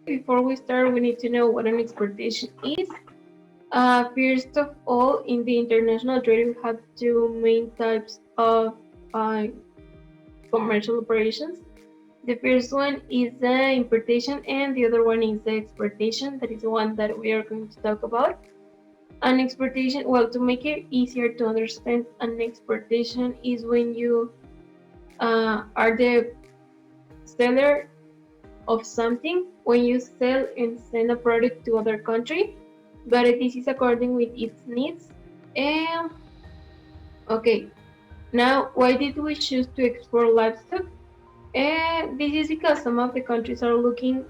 Before we start, we need to know what an exportation is. First of all, in the international trade, we have two main types of uh, commercial operations. The first one is the importation, and the other one is the exportation. That is the one that we are going to talk about. An exportation, well, to make it easier to understand, an exportation is when you are the seller of something, when you sell and send a product to other country, but this is according with its needs. And okay, now why did we choose to export livestock? And this is because some of the countries are looking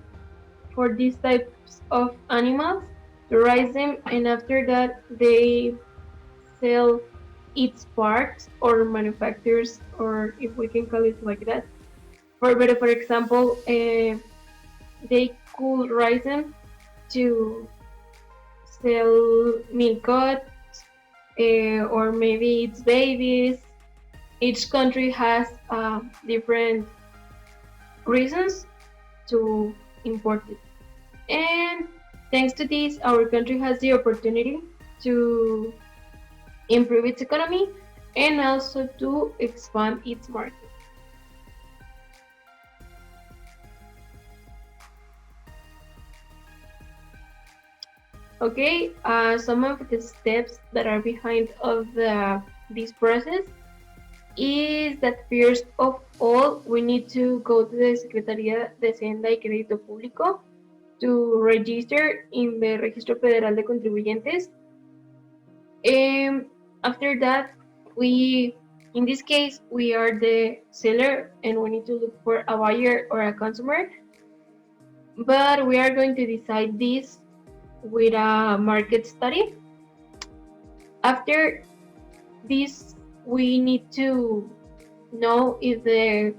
for these types of animals to raise them, and after that they sell its parts or manufacturers, or if we can call it like that. For example, they could raise them to sell milk, or maybe it's babies. Each country has different reasons to import it. And thanks to this, our country has the opportunity to improve its economy and also to expand its market. Okay, some of the steps that are behind of this process is that first of all we need to go to the Secretaría de Hacienda y Crédito Público to register in the Registro Federal de Contribuyentes. And after that, we, in this case, we are the seller and we need to look for a buyer or a consumer. But we are going to decide this with a market study. After this, we need to know if the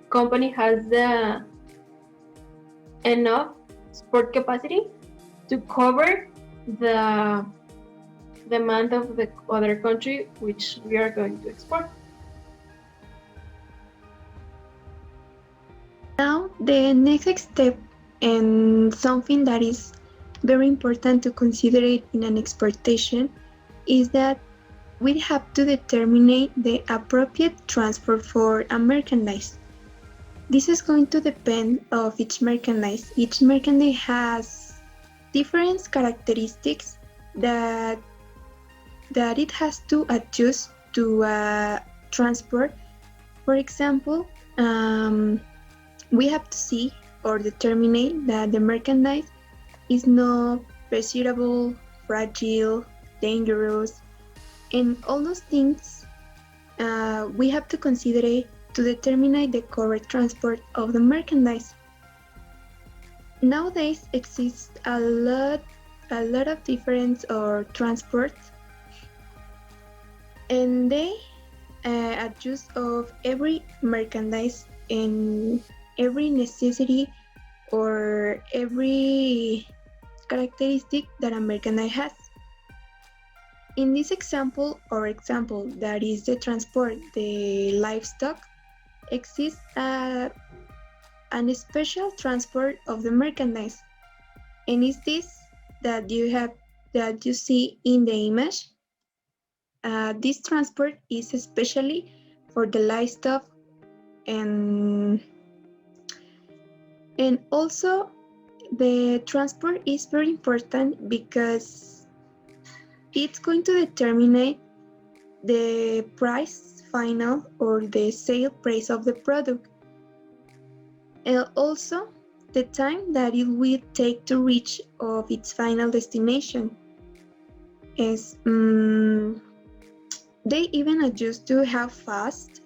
company has the enough export capacity to cover the demand of the other country which we are going to export. Now, the next step, and something that is very important to consider it in an exportation, is that we have to determine the appropriate transport for a merchandise. This is going to depend of each merchandise. Each merchandise has different characteristics that it has to adjust to transport. For example, we have to see or determine that the merchandise is not perishable, fragile, dangerous, and all those things we have to consider to determine the correct transport of the merchandise. Nowadays exists a lot of different or transports, and they adjust of every merchandise and every necessity or every characteristic that a merchandise has. In this example that is the transport, the livestock, exists an special transport of the merchandise, and is this that you see in the image. This transport is especially for the livestock, and also the transport is very important because it's going to determine the price final or the sale price of the product, and also the time that it will take to reach of its final destination. Is they even adjust to how fast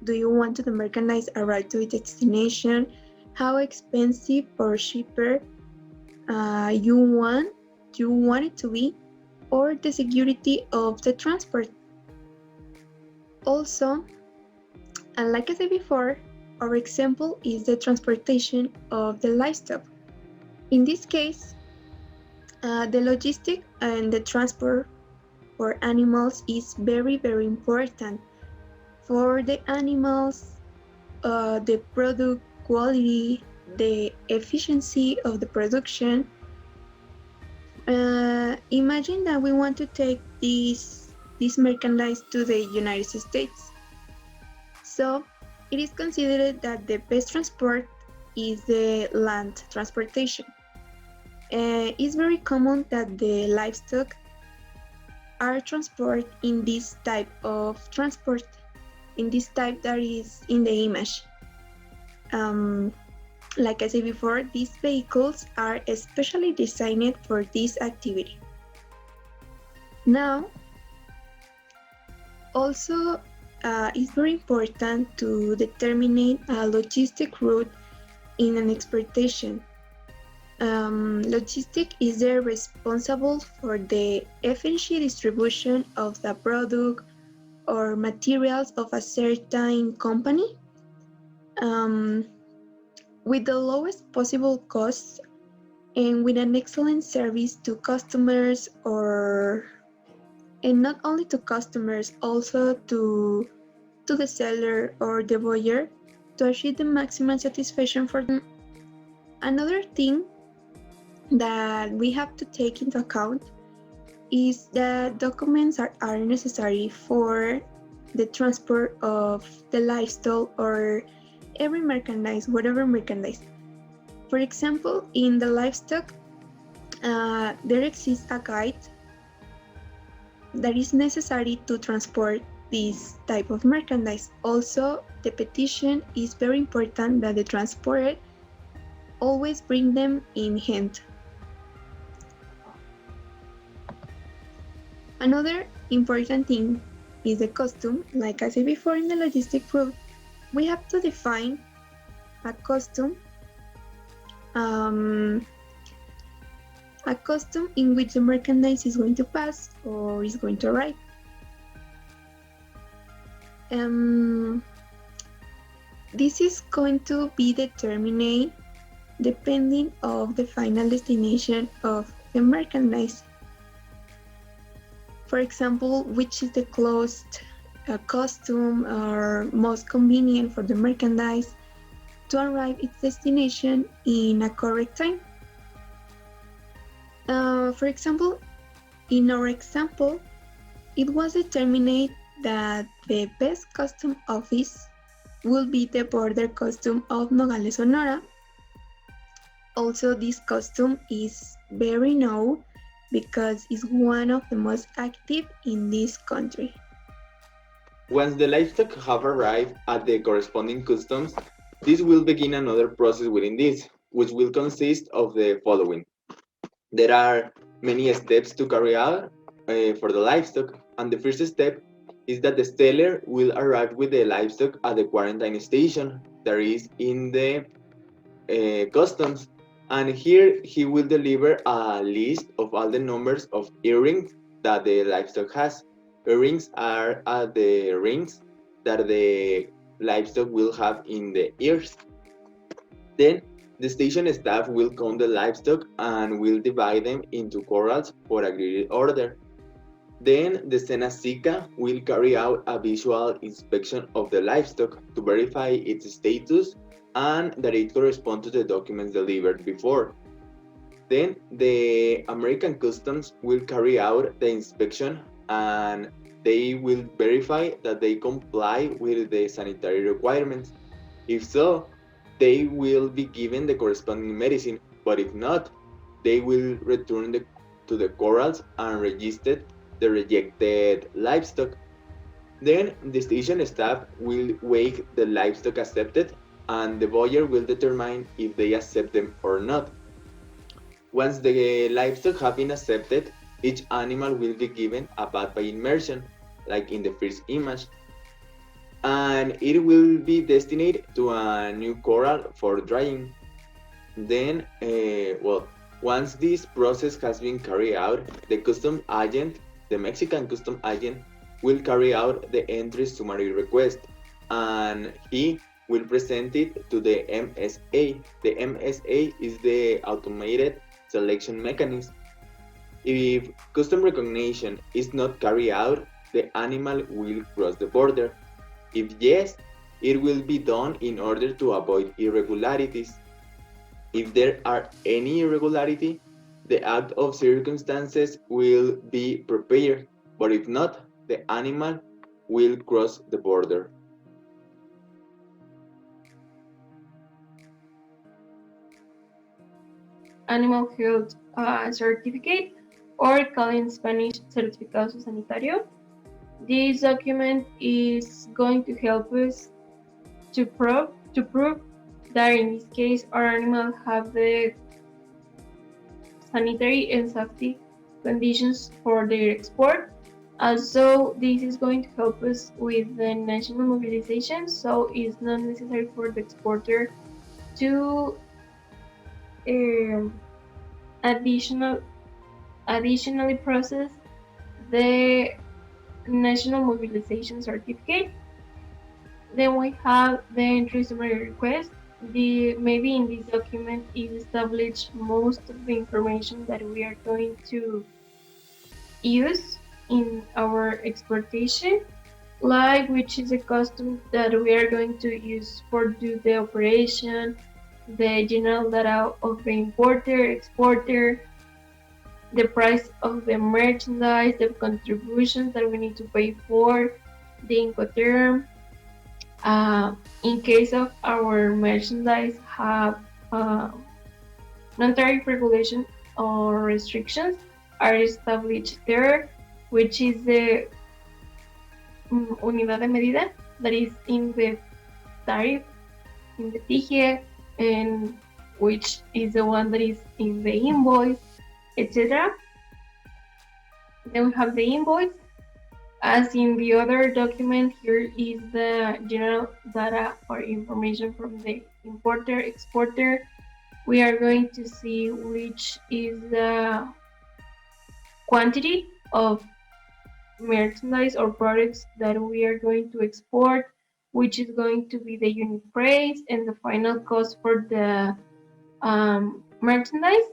do you want the merchandise arrive to its destination, how expensive or cheaper you want it to be, or the security of the transport. Also, and like I said before, our example is the transportation of the livestock. In this case, the logistic and the transport for animals is very, very important. For the animals, the product quality, the efficiency of the production. Imagine that we want to take this merchandise to the United States. So it is considered that the best transport is the land transportation. It's very common that the livestock are transported in this type of transport, in this type that is in the image. Like I said before, these vehicles are especially designed for this activity. Now, also, it's very important to determine a logistic route in an exportation. Logistic is there responsible for the efficient distribution of the product or materials of a certain company with the lowest possible costs and with an excellent service to customers, and not only to customers, also to the seller or the buyer, to achieve the maximum satisfaction for them. Another thing that we have to take into account is that documents are necessary for the transport of the livestock or every merchandise, whatever merchandise. For example, in the livestock, there exists a guide that is necessary to transport this type of merchandise. Also, the petition is very important that the transporter always bring them in hand. Another important thing is the custom. Like I said before in the logistic route, we have to define a custom in which the merchandise is going to pass or is going to arrive. This is going to be determined depending of the final destination of the merchandise. For example, which is the closest custom or most convenient for the merchandise to arrive its destination in a correct time. For example, in our example, it was determined that the best custom office will be the border custom of Nogales, Sonora. Also, this custom is very known because it's one of the most active in this country. Once the livestock have arrived at the corresponding customs, this will begin another process within this, which will consist of the following. There are many steps to carry out for the livestock, and the first step is that the seller will arrive with the livestock at the quarantine station that is in the customs, and here he will deliver a list of all the numbers of earrings that the livestock has. Earrings are the rings that the livestock will have in the ears. Then the station staff will count the livestock and will divide them into corrals for agreed order. Then the Senacica will carry out a visual inspection of the livestock to verify its status and that it corresponds to the documents delivered before. Then the American Customs will carry out the inspection and they will verify that they comply with the sanitary requirements. If so, they will be given the corresponding medicine, but if not, they will return to the corrals and register the rejected livestock. Then the station staff will weigh the livestock accepted and the buyer will determine if they accept them or not. Once the livestock have been accepted, each animal will be given a bath by immersion, like in the first image, and it will be destined to a new corral for drying. Then, once this process has been carried out, the customs agent, the Mexican customs agent, will carry out the entry summary request, and he will present it to the MSA. The MSA is the automated selection mechanism. If custom recognition is not carried out, the animal will cross the border. If yes, it will be done in order to avoid irregularities. If there are any irregularity, the act of circumstances will be prepared, but if not, the animal will cross the border. Animal health certificate, or called in Spanish Certificado Sanitario. This document is going to help us to prove that in this case our animal have the sanitary and safety conditions for their export. Also, this is going to help us with the national mobilization, so it's not necessary for the exporter to um, additionally process the national mobilization certificate. Then we have the entry summary request. Maybe in this document is established most of the information that we are going to use in our exportation, like which is a custom that we are going to use for do the operation, the general data of the importer, exporter, the price of the merchandise, the contributions that we need to pay for, the Incoterm. In case of our merchandise have non-tariff regulation or restrictions are established there, which is the unidad de medida that is in the tariff, in the TIGE, and which is the one that is in the invoice, etc. Then we have the invoice. As in the other document, here is the general data or information from the importer, exporter. We are going to see which is the quantity of merchandise or products that we are going to export, which is going to be the unit price and the final cost for the merchandise.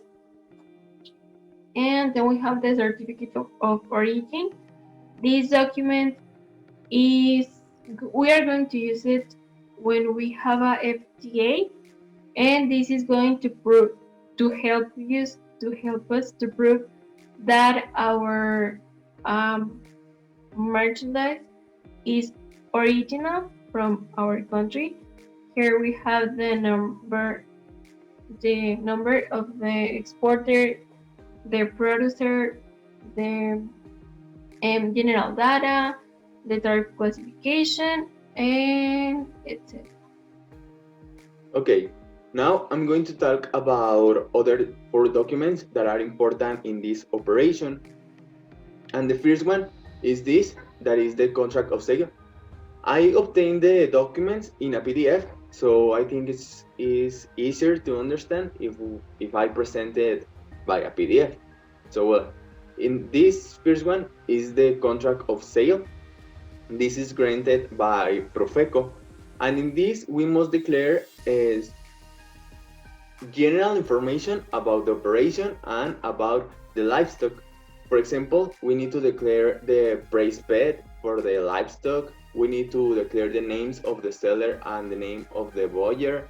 And then we have the certificate of origin. This document is, we are going to use it when we have a FTA, and this is going to prove, to help us to prove that our merchandise is original from our country. Here we have the number of the exporter, the producer, the general data, the tariff classification, and etc. Okay, now I'm going to talk about other 4 documents that are important in this operation. And the first one is this, that is the contract of sale. I obtained the documents in a PDF, so I think it's easier to understand if I present it by a PDF. So in this first one is the contract of sale. This is granted by Profeco, and in this we must declare general information about the operation and about the livestock. For example, we need to declare the price paid for the livestock. We need to declare the names of the seller and the name of the buyer,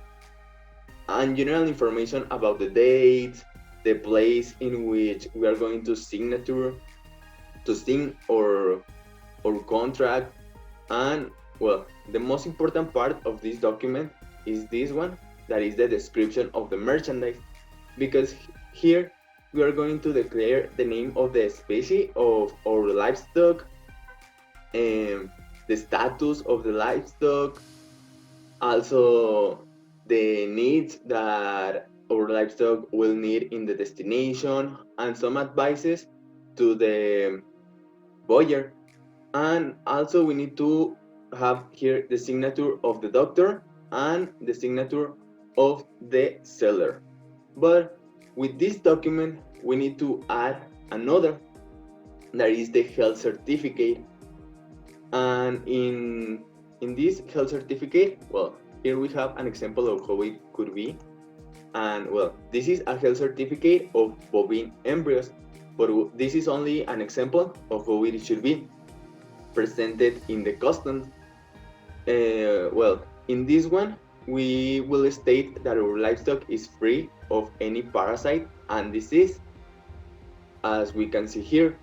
and general information about the date, the place in which we are going to sign or contract. And well, the most important part of this document is this one, that is the description of the merchandise, because here we are going to declare the name of the species of our livestock, and the status of the livestock, also the needs that our livestock will need in the destination, and some advices to the buyer. And also we need to have here the signature of the doctor and the signature of the seller. But with this document we need to add another, that is the health certificate. And in this health certificate, well, here we have an example of how it could be. And well, this is a health certificate of bovine embryos, but this is only an example of how it should be presented in the customs. Well, in this one we will state that our livestock is free of any parasite and disease, as we can see here.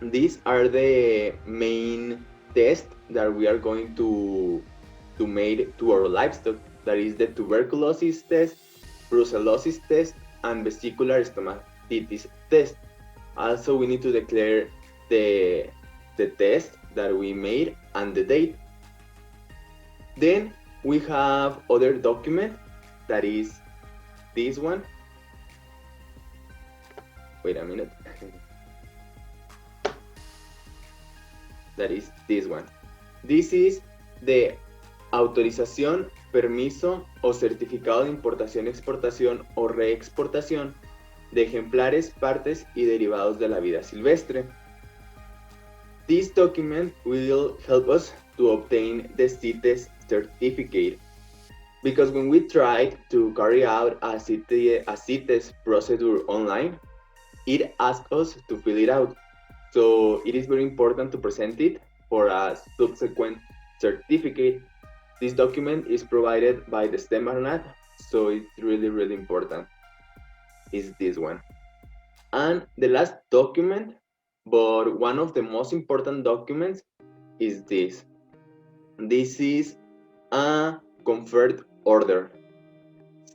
These are the main tests that we are going to make to our livestock. That is the tuberculosis test, brucellosis test, and vesicular stomatitis test. Also, we need to declare the test that we made and the date. Then we have other document, that is this one. Wait a minute. That is this one. This is the autorización, permiso o certificado de importación, exportación o reexportación de ejemplares, partes y derivados de la vida silvestre. This document will help us to obtain the CITES certificate, because when we tried to carry out a CITES procedure online, it asks us to fill it out. So it is very important to present it for a subsequent certificate. This document is provided by the STEM-ARNAT, so it's really important, is this one. And the last document, but one of the most important documents, is this. This is a conferred order.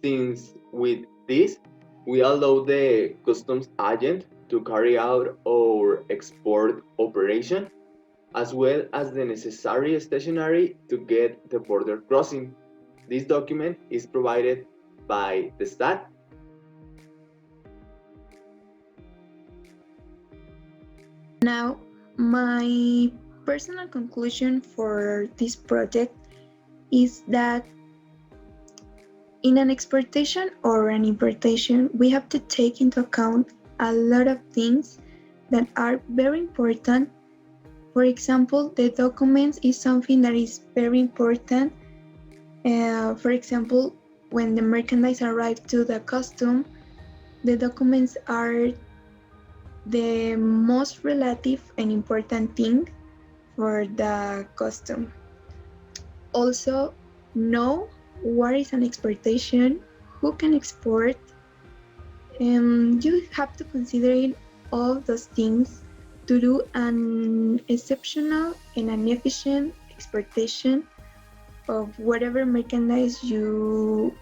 Since with this, we allow the customs agent to carry out our export operation, as well as the necessary stationery to get the border crossing. This document is provided by the STAT. Now, my personal conclusion for this project is that in an exportation or an importation, we have to take into account a lot of things that are very important. For example, the documents is something that is very important. For example, when the merchandise arrives to the custom, the documents are the most relative and important thing for the custom. Also, know what is an exportation, who can export. You have to consider all those things to do an exceptional and an efficient exportation of whatever merchandise you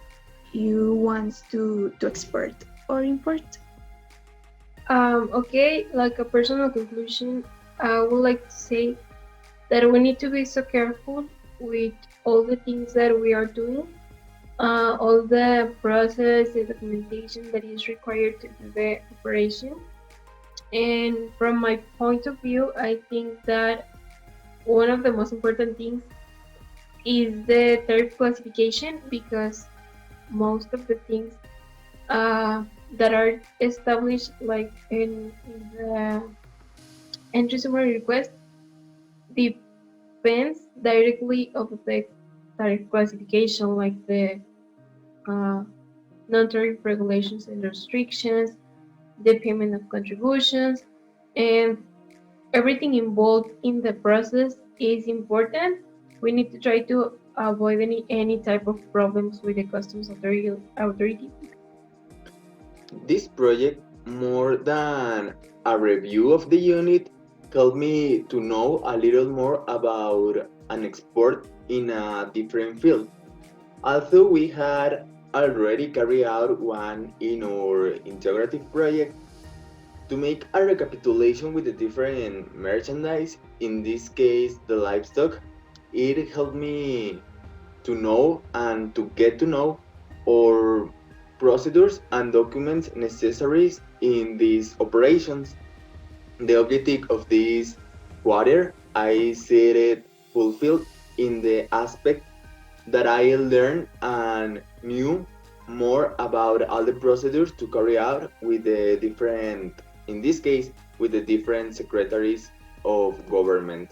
want to export or import. Okay, like a personal conclusion, I would like to say that we need to be so careful with all the things that we are doing, all the process, the documentation that is required to do the operation. And from my point of view, I think that one of the most important things is the tariff classification, because most of the things that are established like in the entry summary request depends directly of the tariff classification, like the non-tariff regulations and restrictions, the payment of contributions, and everything involved in the process is important. We need to try to avoid any type of problems with the customs authority. This project, more than a review of the unit, helped me to know a little more about an export in a different field. Although we had already carried out one in our integrative project, to make a recapitulation with the different merchandise, in this case the livestock, it helped me to know and to get to know our procedures and documents necessary in these operations. The objective of this quarter, I see it fulfilled in the aspect that I learned and knew more about all the procedures to carry out with the different, in this case, with the different secretaries of government.